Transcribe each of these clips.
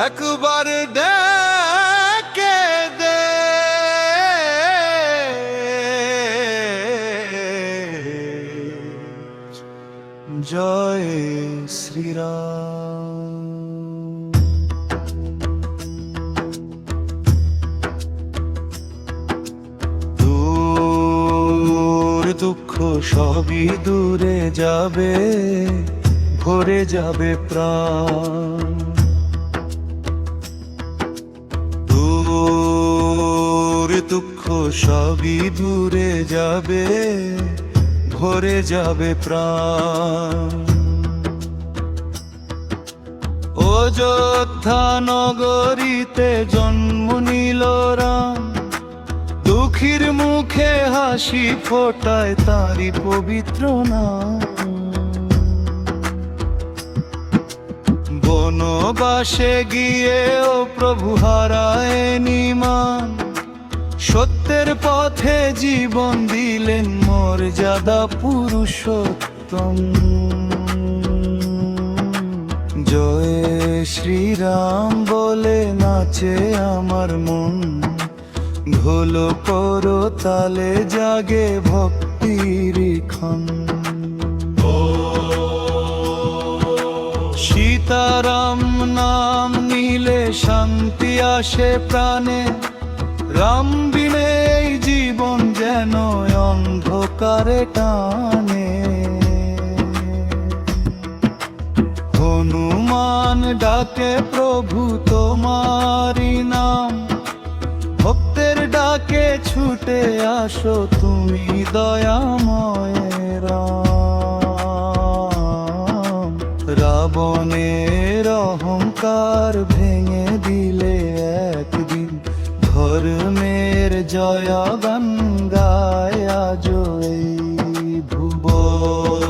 একবার ডেকে দে জয় শ্রীরাম। দূর দুঃখ সবই দূরে যাবে, ভরে যাবে প্রাণ। দূর দুঃখ সবই দূরে যাবে, ভরে যাবে প্রাণ। অযোধ্যা নগরীতে জন্ম নিল রাম, দুঃখীর মুখে হাসি ফোটায় তাঁরই পবিত্র নাম। বনবাসে গিয়ে ও প্রভু হারায়নি মান, সত্যের পথে জীবন দিলেন মর্যাদা পুরুষোত্তম। জয় শ্রীরাম বলে নাচে আমার মন, ঢোল করো তালে জাগে ভক্তির ক্ষণ। সীতারাম নাম নিলে শান্তি আসে প্রাণে, রাম বিনে এই জীবন যেন অন্ধকারে টানে। হনুমান ডাকে প্রভু তোমারি নাম, ভক্তের ডাকে ছুটে আসো তুমি দয়াময় রাম। রাবণের অহংকার ভেঙে দিলে একদিন, ধর্মের জয়গান গায় আজো এই ভুবন।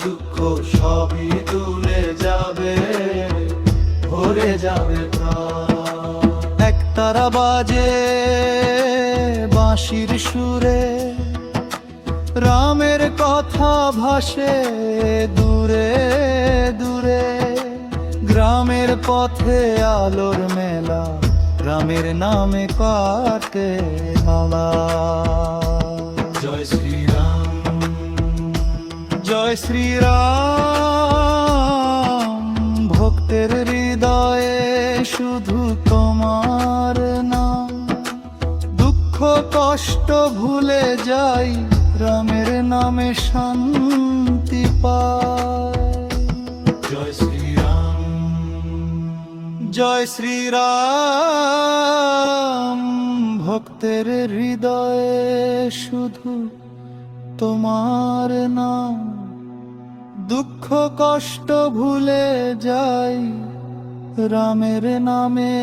দুঃখ সবই দূরে যাবে, ভরে যাবে প্রাণ। একতারা বাজে বাঁশির সুরে, রামের কথা ভাসে দূরে দূরে। গ্রামের পথে আলোর মেলা, রামের নামে কাটে মালা। জয় শ্রীরাম, জয় শ্রীরাম। ভক্তের হৃদয়ে শুধু তোমার নাম, দুঃখ কষ্ট ভুলে যাই, রামের নামে শান্তি পায়। জয় শ্রীরাম, জয় শ্রীরাম। ভক্তের হৃদয়ে শুধু তোমার নাম, দুঃখ কষ্ট ভুলে যাই, রামের নামে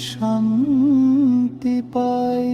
শান্তি পাই।